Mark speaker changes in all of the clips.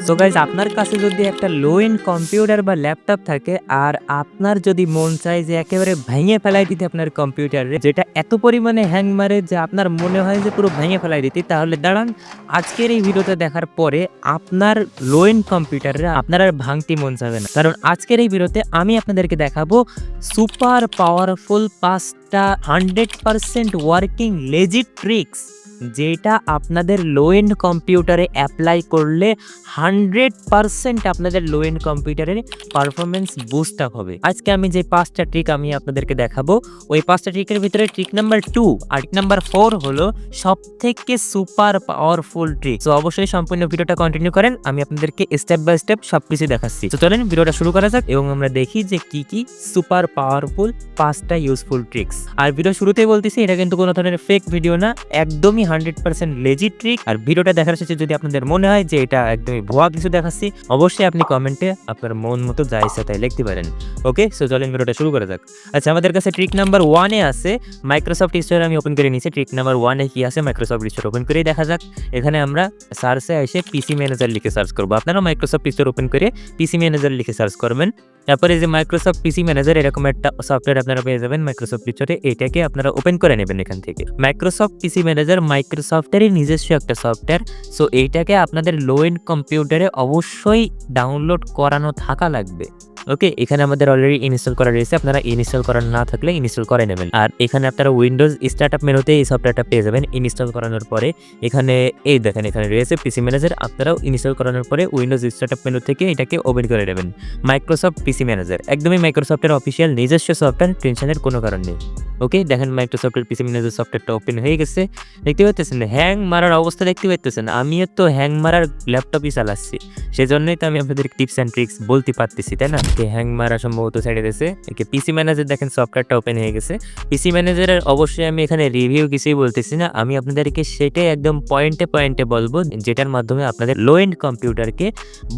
Speaker 1: So guys আপনার কাছে যদি একটা লো এন্ড কম্পিউটার বা ল্যাপটপ থাকে আর আপনার যদি মন চায় যে একেবারে ভেঙে ফেলাই দিতে আপনার কম্পিউটারে, যেটা এত পরিমাণে হ্যাং মারে যে আপনার মনে হয় যে পুরো ভেঙে ফেলাই দিতে, তাহলে দাঁড়ান আজকের এই ভিডিওটা দেখার পরে আপনার লো এন্ড কম্পিউটারে আপনার আর ভাঙতে মন যাবে না। কারণ আজকের এই ভিডিওতে আমি আপনাদেরকে দেখাবো সুপার পাওয়ারফুল 5টা 100% ওয়ার্কিং লেজিট ট্রিক্স, যেটা আপনাদের লো এন্ড কম্পিউটারে অ্যাপ্লাই করলে 100% আপনাদের লো এন্ড কম্পিউটারের পারফরমেন্স বুস্ট আপ হবে। আজকে আমি যে 5টা ট্রিক আমি আপনাদেরকে দেখাবো, ওই 5টা ট্রিকের ভিতরে ট্রিক নাম্বার 2 আর ট্রিক নাম্বার 4 হলো সবথেকে সুপার পাওয়ারফুল ট্রিক। তো অবশ্যই সম্পূর্ণ ভিডিওটা কন্টিনিউ করেন, আমি আপনাদেরকে স্টেপ বাই স্টেপ সবকিছু দেখাচ্ছি। তো চলেন ভিডিওটা শুরু করা যাক এবং আমরা দেখি যে কি কি সুপার পাওয়ারফুল 5টা ইউজফুল ট্রিক্স। আর ভিডিও শুরুতেই বলতেছি, এটা কিন্তু কোনো ধরনের ফেক ভিডিও না, একদমই 100% লেজিট ট্রিক। আর ভিডিওটা দেখার শেষে যদি আপনাদের মনে হয় যে এটা একদমই ভুয়া কিছু দেখাচ্ছি, অবশ্যই আপনি কমেন্টে আপনার মন মতো যা ইচ্ছা তাই লিখতে পারেন। ওকে, সো চলেন ভিডিওটা শুরু করা যাক। আচ্ছা, আমাদের কাছে ট্রিক নাম্বার 1 এ আছে মাইক্রোসফট স্টোর। আমি ওপেন করে নিয়েছি। ট্রিক নাম্বার 1 এ কি আছে মাইক্রোসফট স্টোর ওপেন করেই দেখা যাক। এখানে আমরা সার্চে এসে পিসি ম্যানেজার লিখে সার্চ করব। আপনারা মাইক্রোসফট স্টোর ওপেন করে পিসি ম্যানেজার লিখে সার্চ করবেন। তারপরে যে মাইক্রোসফট পিসি ম্যানেজার এরকম একটা সফটওয়্যার আপনারা পেয়ে যাবেন মাইক্রোসফট স্টোরে। এটাকে আপনারা ওপেন করে নেবেন এখান থেকে। মাইক্রোসফট পিসি ম্যানেজার মাইক্রোসফটেরই নিজস্ব একটা সফটওয়্যার। সো এইটাকে আপনাদের লো এন্ড কম্পিউটারে অবশ্যই ডাউনলোড করানো থাকা লাগবে। ওকে, এখানে আমাদের অলরেডি ইনস্টল করা রয়েছে, আপনারা ইনস্টল করা না থাকলে ইনস্টল করে নেবেন। আর এখানে আপনারা উইন্ডোজ স্টার্টআপ মেনুতে এই সফটওয়্যারটা পেয়ে যাবেন। ইনস্টল করানোর পরে এখানে এই দেখেন, এখানে রয়েছে পিসি ম্যানেজার। আপনারাও ইনস্টল করানোর পরে উইন্ডোজ স্টার্টআপ মেনু থেকে এটাকে ওপেন করে নেবেন। মাইক্রোসফট পিসি ম্যানেজার একদমই মাইক্রোসফটের অফিসিয়াল নিজস্ব সফটওয়্যার, টেনশনের কোনো কারণ নেই। ওকে, দেখেন মাইক্রোসফটের পিসি ম্যানেজার সফটওয়্যারটা ওপেন হয়ে গেছে। দেখতে পাচ্ছেন হ্যাং মারার অবস্থা, দেখতে পাচ্ছেন আমিও তো হ্যাং মারার ল্যাপটপই চালাচ্ছি, সেজন্যই তো আমি আপনাদের টিপস অ্যান্ড ট্রিক্স বলতে পারতেছি, তাই না? হ্যাং মারা সম্ভবত ছেড়ে দিয়েছে। পিসি ম্যানেজার দেখেন সফটওয়্যারটা ওপেন হয়ে গেছে। পিসি ম্যানেজারের অবশ্যই আমি এখানে রিভিউ কিছুই বলতেছি না, আমি আপনাদেরকে সেটাই একদম পয়েন্টে পয়েন্টে বলবো, যেটার মাধ্যমে আপনাদের লো এন্ড কম্পিউটারকে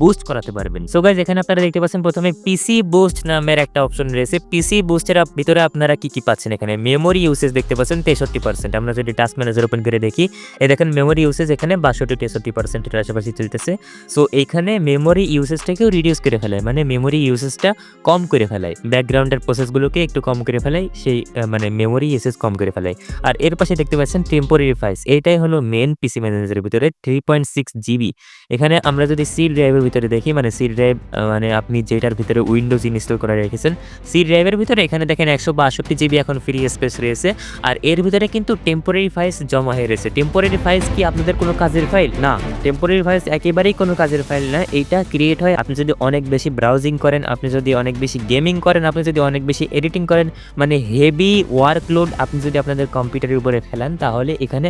Speaker 1: বুস্ট করাতে পারবেন। সো গাইস, এখানে আপনারা দেখতে পাচ্ছেন প্রথমে পিসি বুস্ট নামের একটা অপশন রয়েছে। পিসি বুস্টের ভিতরে আপনারা কি কি পাচ্ছেন, এখানে মেমোরি ইউসেজ দেখতে পাচ্ছেন 63%। আমরা যদি টাস্ক ম্যানেজার ওপেন করে দেখি, দেখেন মেমোরি ইউসেজ এখানে 62-63% এর আশেপাশে চলতেছে। সো এখানে মেমোরি ইউসেজটাকেও রিডিউস করে ফেলায়, মানে মেমোরি ইউসেজটা কম করে ফেলায়, ব্যাকগ্রাউন্ডের প্রসেসগুলোকে একটু কম করে ফেলায়, সেই মানে মেমোরি ইউসেজ কম করে ফেলায়। আর এর পাশে দেখতে পাচ্ছেন টেম্পোরারি ফাইলস, এইটাই হলো মেন পিসি ম্যানেজারের ভিতরে 3.6 জিবি। এখানে আমরা যদি সি ড্রাইভের ভিতরে দেখি, মানে সি ড্রাইভ মানে আপনি যেটার ভিতরে উইন্ডোজ ইনস্টল করে রেখেছেন, সি ড্রাইভের ভিতরে এখানে দেখেন 162 জিবি এখন ফ্রি স্পেস রয়েছে। আর এর ভিতরে কিন্তু টেম্পোরারি ফাইলস জমা হয়ে রয়েছে। টেম্পোরারি ফাইলস কি আপনাদের কোনো কাজের ফাইল না? টেম্পোরারি ফাইলস একেবারেই কোনো কাজের ফাইল না। এইটা ক্রিয়েট হয় আপনি যদি অনেক বেশি ব্রাউজিং করেন, আপনি যদি অনেক বেশি গেমিং করেন, আপনি যদি অনেক বেশি এডিটিং করেন, মানে হেভি ওয়ার্কলোড আপনি যদি আপনাদের কম্পিউটারের উপরে ফেলান, তাহলে এখানে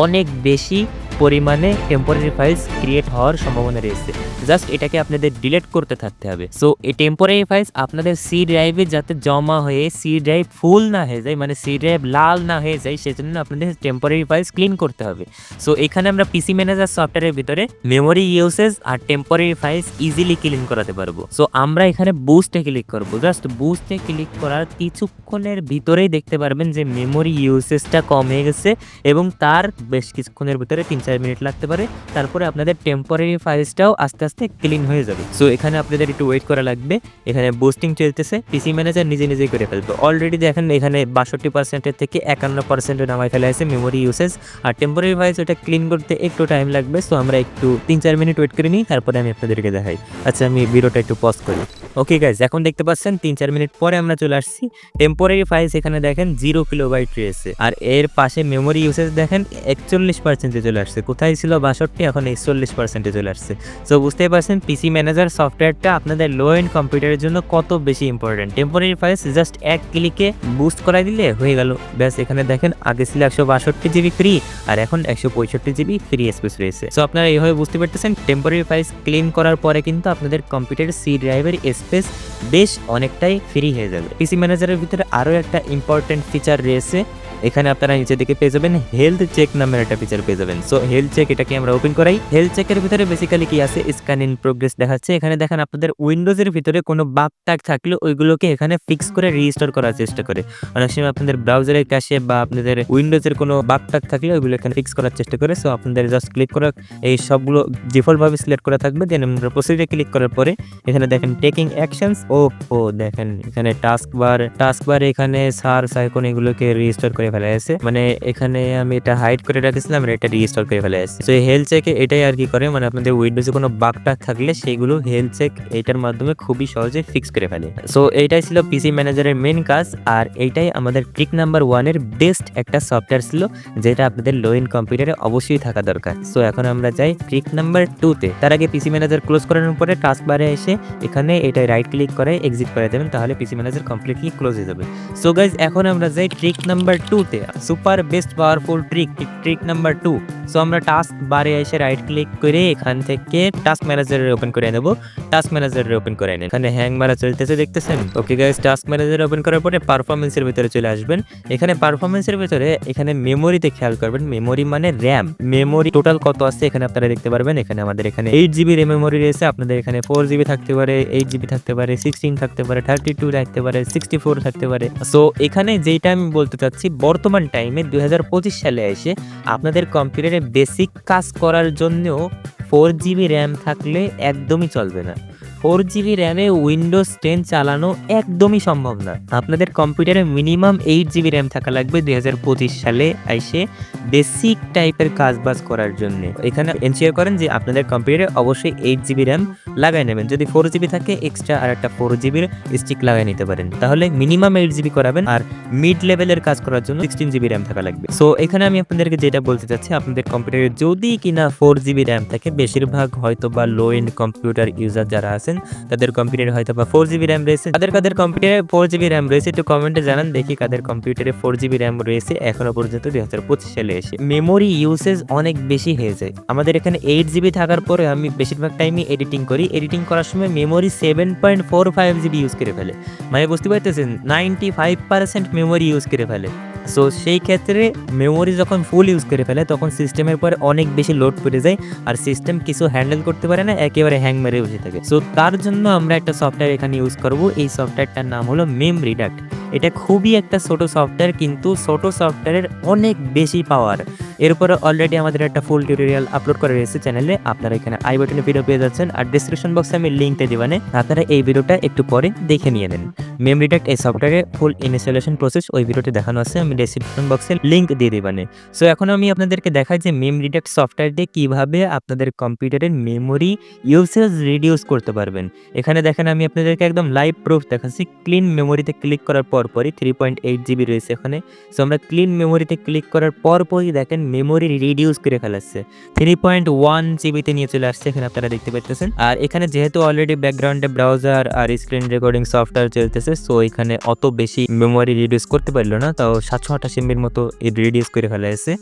Speaker 1: অনেক বেশি পরিমাণে টেম্পোরারি ফাইলস ক্রিয়েট হওয়ার সম্ভাবনা রয়েছে। জাস্ট এটাকে আপনাদের ডিলিট করতে থাকতে হবে। সো এই টেম্পোরারি ফাইলস আপনাদের সি ড্রাইভে যাতে জমা হয়ে সি ড্রাইভ ফুল না হয়ে যায়, মানে সি ড্রাইভ লাল না হয়ে যায়, সেজন্য আপনাদের টেম্পোরারি ফাইলস ক্লিন করতে হবে। সো এখানে আমরা পিসি ম্যানেজার সফটওয়্যারের ভিতরে মেমোরি ইউসেজ আর টেম্পোরারি ফাইলস ইজিলি ক্লিন করাতে পারবো। সো আমরা এখানে বুস্টে ক্লিক করবো। জাস্ট বুস্টে ক্লিক করার কিছুক্ষণের ভিতরেই দেখতে পারবেন যে মেমোরি ইউসেজটা কম হয়ে গেছে, এবং তার বেশ কিছুক্ষণের ভিতরে 3-4 মিনিট লাগতে পারে। তারপরে আপনাদের টেম্পোরারি ফাইলসটাও আস্তে আস্তে ক্লিন হয়ে যাবে। সো এখানে আপনাদের একটু ওয়েট করা লাগবে। এখানে বুস্টিং চলতেছে, পিসি ম্যানেজার নিজে নিজেই করে ফেলবে। অলরেডি দেখেন এখানে 62% থেকে 51% নামাই ফেলা হয়েছে মেমোরি ইউসেজ। আর টেম্পোরারি ফাইলস ওটা ক্লিন করতে একটু টাইম লাগবে। সো আমরা একটু 3-4 মিনিট ওয়েট করে নিই, তারপরে আমি আপনাদেরকে দেখাই। আচ্ছা, আমি ভিডিওটা একটু পজ করি। ওকে গাইজ, এখন দেখতে পাচ্ছেন 3-4 মিনিট পরে আমরা চলে আসছি। টেম্পোরারি ফাইলস এখানে দেখেন 0 কিলোবাইট রয়েছে। আর এর পাশে মেমোরি ইউসেজ দেখেন 41% চলে আসছে। কোথায় ছিল 62, এখন 41% চলে আসছে। সো বুঝতেই পারছেন পিসি ম্যানেজার সফটওয়্যারটা আপনাদের লো এন্ড কম্পিউটারের জন্য কত বেশি ইম্পর্টেন্ট। টেম্পোরারি ফাইলস জাস্ট এক ক্লিকে বুস্ট করাই দিলে হয়ে গেল। ব্যাস, এখানে দেখেন আগে ছিল 162 জিবি ফ্রি, আর এখন 165 জিবি ফ্রি স্পেস রয়েছে। সো আপনারা এইভাবে বুঝতে পারতেছেন টেম্পোরারি ফাইলস ক্লিন করার পরে কিন্তু আপনাদের কম্পিউটারের সি ড্রাইভের স্পেস বেশ অনেকটাই ফ্রি হয়ে যাবে। পিসি ম্যানেজারের ভিতরে আরও একটা ইম্পর্টেন্ট ফিচার রয়েছে, এখানে আপনারা নিচের দিকে পেয়ে যাবেন হেলথ চেক নামের একটা ফিচার পেয়ে যাবেন। সো হেলথ চেক এটাকে আমরা ওপেন করাই। হেলথ চেকের ভিতরে বেসিক্যালি কি আছে, স্ক্যান ইন প্রোগ্রেস দেখাচ্ছে। এখানে দেখেন আপনাদের উইন্ডোজের ভিতরে কোনো বাগ টাগ থাকলে ওইগুলোকে এখানে ফিক্স করে রিস্টোর করার চেষ্টা করে। অনেক সময় আপনাদের ব্রাউজারের ক্যাশে বা আপনাদের উইন্ডোজের কোনো বাগ টাগ থাকলে ওইগুলো এখানে ফিক্স করার চেষ্টা করে। সো আপনাদের জাস্ট ক্লিক করা, এই সবগুলো ডিফল্ট ভাবে সিলেক্ট করা থাকবে। দেন আমরা প্রসিডে ক্লিক করার পরে এখানে দেখেন টেকিং অ্যাকশনস, ও দেখেন এখানে টাস্কবার এখানে সার্চ আইকন এগুলোকে রিস্টোর করে ফেলা আছে। মানে এখানে আমি এটা হাইড করে রাখছিলাম, এটা রিস্টোর করে ফেলা আছে। তো এই হেলথ চেক এটাই আর কি করে, মানে আপনাদের উইন্ডোজে কোনো বাগ টাগ থাকলে সেইগুলো হেলথ চেক এটার মাধ্যমে খুবই সহজে ফিক্স করে ফেলে। সো এইটাই ছিল পিসি ম্যানেজারের মেন কাজ, আর এইটাই আমাদের ট্রিক নাম্বার 1 এর বেস্ট একটা সফটওয়্যার ছিল, যেটা আপনাদের লো এন্ড কম্পিউটারে অবশ্যই থাকা দরকার। সো এখন আমরা যাই ট্রিক নাম্বার 2 তে। তার আগে পিসি ম্যানেজার ক্লোজ করানোর পরে টাস্ক বারে এসে এখানে এটা রাইট ক্লিক করে এক্সিট করে দেবেন, তাহলে পিসি ম্যানেজার কমপ্লিটলি ক্লোজ হয়ে যাবে। সো গাইজ এখন আমরা যাই ট্রিক নাম্বার 2 তে, super best powerful trick number 2। So আমরা টাস্ক বারে এসে রাইট ক্লিক করে এখান থেকে টাস্ক ম্যানেজার ওপেন করে নেব। টাস্ক ম্যানেজার ওপেন করে নেন, এখানে হ্যাং মারা চলতেছে দেখতেছেন। Okay guys, task manager open করার পরে পারফরম্যান্সের ভিতরে চলে আসবেন। এখানে পারফরম্যান্সের ভিতরে এখানে মেমোরিতে খেয়াল করবেন, মেমোরি মানে র্যাম, মেমোরি টোটাল কত আছে এখানে আপনারা দেখতে পারবেন। এখানে আমাদের এখানে 8GB মেমোরি রয়েছে, আপনাদের এখানে 4GB থাকতে পারে, 8GB থাকতে পারে, 16 থাকতে পারে, 32 থাকতে পারে, 64 থাকতে পারে। সো এখানে যেটা আমি বলতে চাচ্ছি, বর্তমান টাইমে 2025 সালে এসে আপনাদের কম্পিউটারে বেসিক কাজ করার জন্য 4GB র্যাম থাকলে একদমই চলবে না। 4GB র্যামে উইন্ডোজ 10 চালানো একদমই সম্ভব না। আপনাদের কম্পিউটারে মিনিমাম 8GB র্যাম থাকা লাগবে 2025 সালে এসে বেসিক টাইপের কাজবাজ করার জন্য। এখানে এনশিওর করেন যে আপনাদের কম্পিউটারে অবশ্যই 8GB র্যাম লাগাই নেবেন। যদি 4GB থাকে এক্সট্রা আর একটা 4GB স্টিক লাগাই নিতে পারেন, তাহলে মিনিমাম 8GB করাবেন। আর মিড লেভেলের কাজ করার জন্য 16GB র্যাম থাকা লাগবে। সো এখানে আমি আপনাদেরকে যেটা বলতে চাচ্ছি, আপনাদের কম্পিউটারে যদি কিনা 4GB র্যাম থাকে, বেশিরভাগ হয়তো বা লো এন্ড কম্পিউটার ইউজার যারা আছেন তাদের কম্পিউটারে হয়তো বা 4GB র্যাম রয়েছে। কাদের কম্পিউটারে 4GB র্যাম রয়েছে একটু কমেন্টে জানান দেখি, কাদের কম্পিউটারে 4GB র্যাম রয়েছে এখনো পর্যন্ত 2025 সালে এসে। মেমোরি ইউসেজ অনেক বেশি হয়ে যায়। আমাদের এখানে 8GB থাকার পরে আমি বেশিরভাগ টাইমে এডিটিং করি, এডিটিং করার সময় মেমোরি 7.45GB ইউজ করে ফেলে। মানে বুঝতে পারতেছেন 95% মেমোরি ইউজ করে ফেলে। সো সেই ক্ষেত্রে মেমোরি যখন ফুল ইউজ করে ফেলে তখন সিস্টেমের পরে অনেক বেশি লোড পড়ে যায়, আর সিস্টেম কিছু হ্যান্ডেল করতে পারে না, একেবারে হ্যাং মেরে বসে থাকে। সো তার জন্য আমরা একটা সফটওয়্যার এখানে ইউজ করব। এই সফটওয়্যারটার নাম হলো মেম রিডাক্ট। এটা খুবই একটা ছোট সফটওয়্যার, কিন্তু ছোট সফটওয়্যারের অনেক বেশি পাওয়ার। এরপরে অলরেডি আমাদের একটা ফুল টিউটোরিয়াল আপলোড করা রয়েছে চ্যানেলে, আপনারা এখানে আই বাটনে ভিডিও পেয়ে যাচ্ছেন, আর ডিসক্রিপশন বক্সে আমি লিঙ্কটা দিবানে, আপনারা এই ভিডিওটা একটু পরে দেখে নিয়ে নেন। মেম রিডাক্ট এই সফটওয়্যারের ফুল ইনস্টলেশন প্রসেস ওই ভিডিওতে দেখানো আছে, আমি ডিসক্রিপশন বক্সে লিঙ্ক দিয়ে দিবানে। সো এখন আমি আপনাদেরকে দেখাই যে মেম রিডাক্ট সফটওয়্যার দিয়ে কিভাবে আপনাদের কম্পিউটারের মেমোরি ইউসেজ রিডিউস করতে পারবেন। এখানে দেখেন আমি আপনাদেরকে একদম লাইভ প্রুফ দেখাচ্ছি। ক্লিন মেমোরিতে ক্লিক করার পরপরই 3.8GB রয়েছে এখানে। সো আমরা ক্লিন মেমোরিতে ক্লিক করার পরপরই দেখেন মেমোরি রিডিউস করে ফেলাচ্ছে, 3.1GB নিয়ে চলে আসছে এখানে আপনারা দেখতে পাচ্ছেন। আর এখানে যেহেতু অলরেডি ব্যাকগ্রাউন্ডে ব্রাউজার আর স্ক্রিন রেকর্ডিং সফটওয়্যার চলতেছে, সো এখানে অত বেশি মেমোরি রিডিউস করতে পারলো না, তাও 728MB মতো রিডিউস করে ফেলাছে।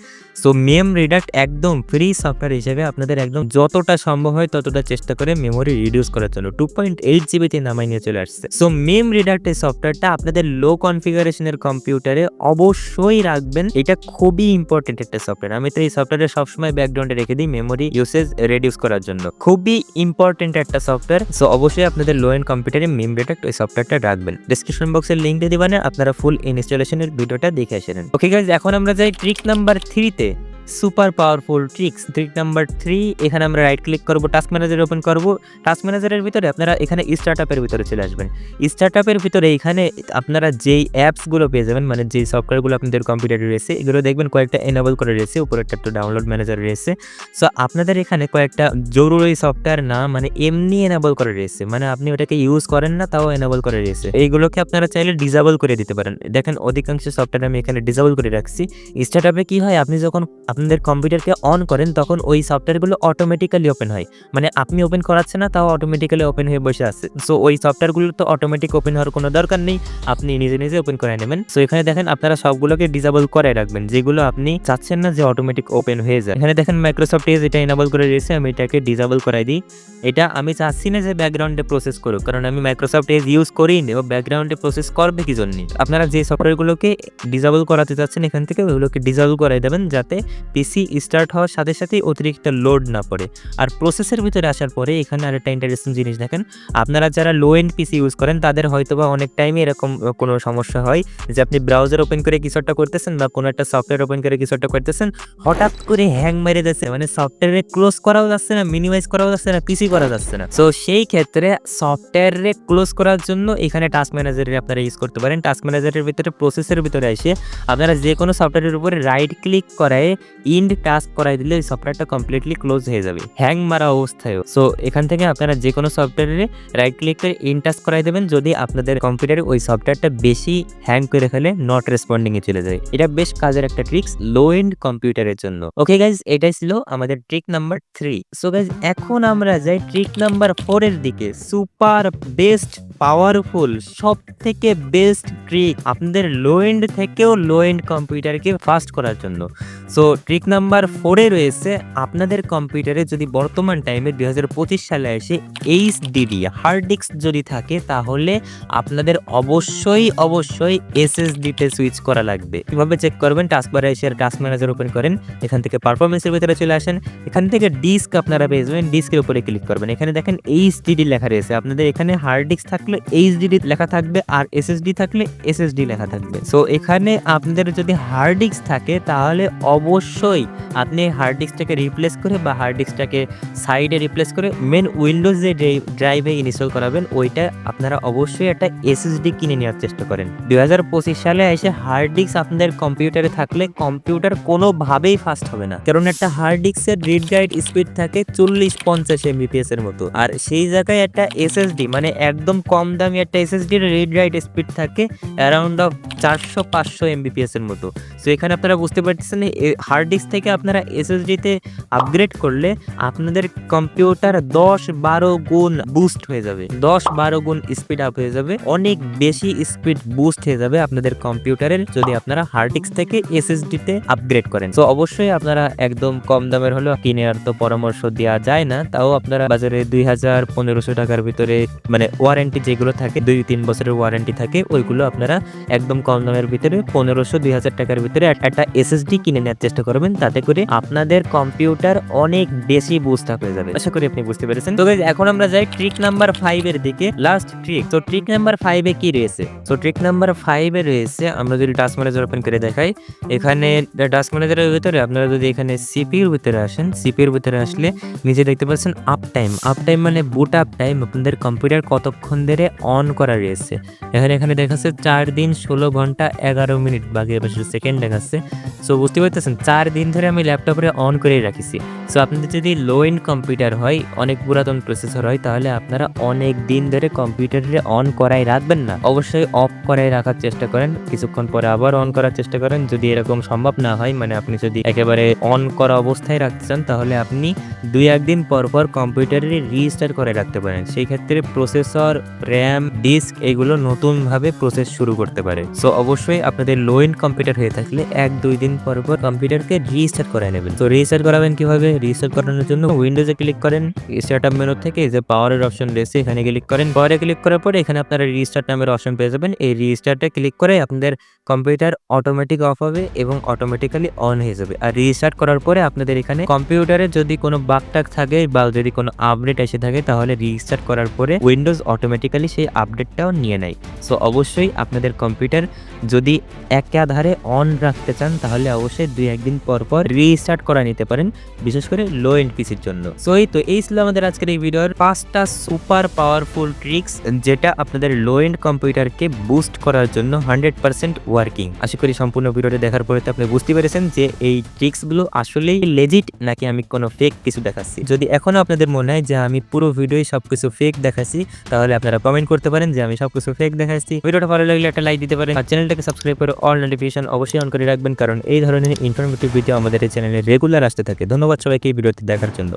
Speaker 1: সো মেম রিডাক্ট একদম ফ্রি সফটওয়্যার হিসেবে আপনাদের একদম যতটা সম্ভব হয় ততটা চেষ্টা করে মেমোরি রিডিউস করার জন্য 2.8GB নামাই নিয়ে চলে আসছে। সো মেম রিডাক্ট এই সফটওয়্যারটা আপনাদের লো কনফিগারেশনের কম্পিউটারে অবশ্যই রাখবেন, এটা খুবই ইম্পর্টেন্ট একটা সফটওয়্যার। আমি তো এই সফটওয়্যারে সবসময় ব্যাকগ্রাউন্ডে রেখে দিই মেমোরি ইউসেজ রিডিউস করার জন্য, খুবই ইম্পর্টেন্ট একটা সফটওয়্যার। সো অবশ্যই আপনাদের লো এন্ড কম্পিউটারে মেম রিডাক্ট এই সফটওয়্যারটা রাখবেন। ডেসক্রিপশন বক্সের লিঙ্ক দিয়ে দিবানে, আপনারা ফুল ইনস্টলেশনের ভিডিওটা দেখে আসেন। ওকে গাইজ, এখন আমরা যাই ট্রিক নাম্বার 3 তে, super powerful tricks. Trick number 3, এখানে আমরা রাইট ক্লিক করব, টাস্ক ম্যানেজার ওপেন করব। টাস্ক ম্যানেজারের ভিতরে আপনারা এখানে স্টার্টআপের ভিতরে চলে আসবেন। স্টার্টআপের ভিতরে এখানে আপনারা যেই অ্যাপসগুলো পেয়ে যাবেন, মানে যেই সফটওয়্যারগুলো আপনাদের কম্পিউটারে রয়েছে, এগুলো দেখবেন কয়েকটা এনেবল করে রয়েছে, উপরে একটা ডাউনলোড ম্যানেজার রয়েছে। সো আপনাদের এখানে কয়েকটা জরুরি সফটওয়্যার না, মানে এমনি এনেবল করে রয়েছে, মানে আপনি ওটাকে ইউজ করেন না তাও এনেবল করে রয়েছে, এইগুলোকে আপনারা চাইলে ডিসেবল করে দিতে পারেন। দেখেন অধিকাংশ সফটওয়্যার আমি এখানে ডিসেবল করে রাখছি। স্টার্টআপে কি হয়, আপনি যখন আপনাদের কম্পিউটারকে অন করেন তখন ওই সফটওয়্যারগুলো অটোমেটিক্যালি ওপেন হয়। মানে আপনি ওপেন করাচ্ছেন না, তাও অটোমেটিক্যালি ওপেন হয়ে বসে আছে। সো ওই সফটওয়্যারগুলো তো অটোমেটিক ওপেন হওয়ার কোনো দরকার নেই, আপনি নিজে ওপেন করে নেবেন। সো এখানে দেখেন আপনারা সবগুলোকে ডিসেবল করে রাখবেন, যেগুলো আপনি চাচ্ছেন না যে অটোমেটিক ওপেন হয়ে যায়। এখানে দেখেন মাইক্রোসফট এজ এটা এনেবল করে রয়েছে, আমি এটাকে ডিসেবল করাই দিই। এটা আমি চাচ্ছি না যে ব্যাকগ্রাউন্ডে প্রসেস করুক, কারণ আমি মাইক্রোসফট এজ ইউজ করি না, ও ব্যাকগ্রাউন্ডে প্রসেস করবে কি জন্য। আপনারা যে সফটওয়্যারগুলোকে ডিসেবল করাতে চাচ্ছেন এখান থেকে ওগুলোকে ডিসেবল করাই দেবেন, যাতে পিসি স্টার্ট হওয়ার সাথে সাথেই অতিরিক্ত লোড না পড়ে। আর প্রসেসের ভিতরে আসার পরে এখানে আরেকটা ইন্টারেস্টিং জিনিস দেখেন, আপনারা যারা লো এন্ড পিসি ইউজ করেন তাদের হয়তোবা অনেক টাইমে এরকম কোনো সমস্যা হয় যে আপনি ব্রাউজার ওপেন করে কিছু একটা করতেছেন বা কোনো একটা সফটওয়্যার ওপেন করে কিছু একটা করতেছেন, হঠাৎ করে হ্যাং মেরে যাচ্ছে, মানে সফটওয়্যারে ক্লোজ করাও যাচ্ছে না, মিনিমাইজ করাও যাচ্ছে না, পিসি করা যাচ্ছে না। সো সেই ক্ষেত্রে সফটওয়্যারে ক্লোজ করার জন্য এখানে টাস্ক ম্যানেজারের আপনারা ইউজ করতে পারেন। টাস্ক ম্যানেজারের ভিতরে প্রসেসের ভিতরে এসে আপনারা যে কোনো সফটওয়্যারের উপরে রাইট ক্লিক করায় ইন্ড টাস্ক করাই দিলে ওই সফটওয়্যারটা কমপ্লিটলি ক্লোজ হয়ে যাবে হ্যাং মারা অবস্থায়ও। সো এখান থেকে আপনারা যে কোনো সফটওয়্যারে রাইট ক্লিক করে ইন্ড টাস্ক করাই দেবেন যদি আপনাদের কম্পিউটারে ওই সফটওয়্যারটা বেশি হ্যাং করে ফেলে, নট রেসপন্ডিং এ চলে যায়। এটা বেশ কাজের একটা ট্রিক্স লো এন্ড কম্পিউটারের জন্য। ওকে গাইজ, এটাই ছিল আমাদের ট্রিক নাম্বার 3। সো গাইজ এখন আমরা যাই ট্রিক নাম্বার 4 এর দিকে। সুপার বেস্ট পাওয়ারফুল সব থেকে বেস্ট ট্রিক আপনাদের লো এন্ড থেকেও লো এন্ড কম্পিউটারকে ফাস্ট করার জন্য। সো ট্রিক নাম্বার 4 এ রয়েছে, আপনাদের কম্পিউটারে যদি বর্তমান টাইমে 2025 সালে এসে এইচডিডি হার্ড ডিস্ক যদি থাকে তাহলে আপনাদের অবশ্যই এসএসডি তে সুইচ করা লাগবে। কিভাবে চেক করবেন? টাস্কবারে এসে টাস্ক ম্যানেজার ওপেন করেন, এখান থেকে পারফরমেন্সের ভিতরে চলে আসেন, এখান থেকে ডিস্ক আপনারা পেয়ে যাবেন, ডিস্কের উপরে ক্লিক করবেন। এখানে দেখেন এইচডিডি লেখা রয়েছে, আপনাদের এখানে হার্ড ডিস্ক থাকলে এইচডিডি লেখা থাকবে আর এসএসডি থাকলে এসএসডি লেখা থাকবে। সো এখানে আপনাদের যদি হার্ড ডিস্ক থাকে তাহলে অবশ্যই আপনি হার্ড ডিস্কটাকে রিপ্লেস করে বা হার্ড ডিস্কটাকে সাইডে রিপ্লেস করে মেন উইন্ডোজ যে ড্রাইভে ইনস্টল করাবেন ওইটা আপনারা অবশ্যই একটা এসএসডি কিনে নেওয়ার চেষ্টা করেন। 2025 সালে এসে হার্ড ডিস্ক আপনাদের কম্পিউটারে থাকলে কম্পিউটার কোনোভাবেই ফাস্ট হবে না, কারণ একটা হার্ড ডিস্কের রিড রাইট স্পিড থাকে 40-50 এমবিপিএস এর মতো, আর সেই জায়গায় একটা এসএসডি মানে একদম কম দামি একটা এসএসডির রিড রাইট স্পিড থাকে অ্যারাউন্ড অফ 400-500 এমবিপিএস এর মতো। সো এখানে আপনারা বুঝতে পারতেছেন হার্ড ডিস্ক থেকে আপনারা এসএসডিতে আপগ্রেড করলে আপনাদের কম্পিউটার 10-12 গুণ বুস্ট হয়ে যাবে, 10-12 গুণ স্পিড আপ হয়ে যাবে, অনেক বেশি স্পিড বুস্ট হয়ে যাবে আপনাদের কম্পিউটারের যদি আপনারা হার্ড ডিস্ক থেকে এসএসডিতে আপগ্রেড করেন। সো অবশ্যই আপনারা একদম কম দামের হলেও কিনে আর তো পরামর্শ দেওয়া যায় না, তাও আপনারা বাজারে 2000-1500 টাকার ভিতরে মানে ওয়ারেন্টি যেগুলো থাকে 2-3 বছরের ওয়ারেন্টি থাকে ওইগুলো আপনারা একদম কম দামের ভিতরে 1500-2000 টাকার ভিতরে একটা এসএসডি কিনে নেওয়ার চেষ্টা করবেন, তাতে করে আপনাদের কম্পিউটার অনেক বেশি বুস্ট আপ হয়ে যাবে। আশা করি আপনি বুঝতে পেরেছেন। তো গাইস এখন আমরা যাই ট্রিক নাম্বার 5 এর দিকে, লাস্ট ট্রিক। তো ট্রিক নাম্বার 5 এ কি রয়েছে? তো ট্রিক নাম্বার 5 এ রয়েছে, আমরা যদি টাস্ক ম্যানেজার ওপেন করে দেখাই, এখানে টাস্ক ম্যানেজারের ভিতরে আপনারা যদি এখানে সিপিইউর ভিতরে আসেন, সিপিইউর ভিতরে আসলে নিচে দেখতে পাচ্ছেন আপ টাইম। আপ টাইম মানে বুট আপ টাইম, আপনাদের কম্পিউটার কতক্ষণ ধরে অন করা রয়েছে। এখানে দেখাচ্ছে 4 দিন 16 ঘন্টা 11 মিনিট বাকি 22 সেকেন্ড দেখাচ্ছে। সো বুঝতে পারতেছেন 4 দিন ধরে আমি ল্যাপটপে অন করে রাখিছি। সো আপনাদের যদি লো এন্ড কম্পিউটার হয়, অনেক পুরাতন প্রসেসর হয়, তাহলে আপনারা অনেক দিন ধরে কম্পিউটারে অন করাই রাখবেন না, অবশ্যই অফ করাই রাখার চেষ্টা করেন, কিছুক্ষণ পরে আবার অন করার চেষ্টা করেন। যদি এরকম সম্ভব না হয়, মানে আপনি যদি একেবারে অন করা অবস্থায় রাখতে চান, তাহলে আপনি 2-1 দিন পর কম্পিউটারে রিস্টার্ট করে রাখতে পারেন। সেই ক্ষেত্রে প্রসেসর, র্যাম, ডিস্ক এগুলো নতুনভাবে প্রসেস শুরু করতে পারে। সো অবশ্যই আপনাদের লো এন্ড কম্পিউটার হয়ে থাকলে 1-2 দিন পর কম্পিউটারকে রিস্টার্ট করে নেবেন। তো রিস্টার্ট করাবেন কিভাবে? রিস্টার্ট করানোর জন্য উইন্ডোজে ক্লিক করেন, স্টার্টআপ মেনু থেকে যে পাওয়ারের অপশন রয়েছে এখানে ক্লিক করেন। পাওয়ারে ক্লিক করার পরে এখানে আপনারা রিস্টার্ট নামের অপশন পেয়ে যাবেন। এই রিস্টার্টে ক্লিক করে আপনাদের কম্পিউটার অটোমেটিক অফ হবে এবং অটোমেটিক্যালি অন হয়ে যাবে। আর রিস্টার্ট করার পরে আপনাদের এখানে কম্পিউটারে যদি কোনো বাগ টাগ থাকে বা যদি কোনো আপডেট এসে থাকে, তাহলে রিস্টার্ট করার পরে উইন্ডোজ অটোমেটিক্যালি সেই আপডেটটাও নিয়ে নেয়। সো অবশ্যই আপনাদের কম্পিউটার যদি একাধারে অন রাখতে চান, তাহলে অবশ্যই 2-1 দিন পর রিস্টার্ট করা নিতে পারেন, বিশেষ করে লো এন্ড পিসির জন্য। সো এই ছিল আমাদের আজকের এই ভিডিওর 5টা সুপার পাওয়ারফুল ট্রিক্স, যেটা আপনাদের লো এন্ড কম্পিউটারকে বুস্ট করার জন্য 100% ওয়ার্কিং। আশা করি সম্পূর্ণ ভিডিওটা দেখার পরে আপনি বুঝতে পেরেছেন যে এই ট্রিক্সগুলো আসলেই লেজিট নাকি আমি কোনো ফেক কিছু দেখাচ্ছি। যদি এখনো আপনাদের মনে হয় যে আমি পুরো ভিডিওই সবকিছু ফেক দেখাচ্ছি, তাহলে আপনারা কমেন্ট করতে পারেন যে আমি সবকিছু ফেক দেখাচ্ছি। ভিডিওটা ভালো লাগলে একটা লাইক দিতে পারেন আর চ্যানেলটাকে সাবস্ক্রাইব করে অল নোটিফিকেশন অবশ্যই অন করে রাখবেন, কারণ এই ধরনের ইনফরমেটিভ ভিডিও আমাদের এই চ্যানেলে রেগুলার আসতে থাকে। ধন্যবাদ সবাইকে এই ভিডিওটি দেখার জন্য।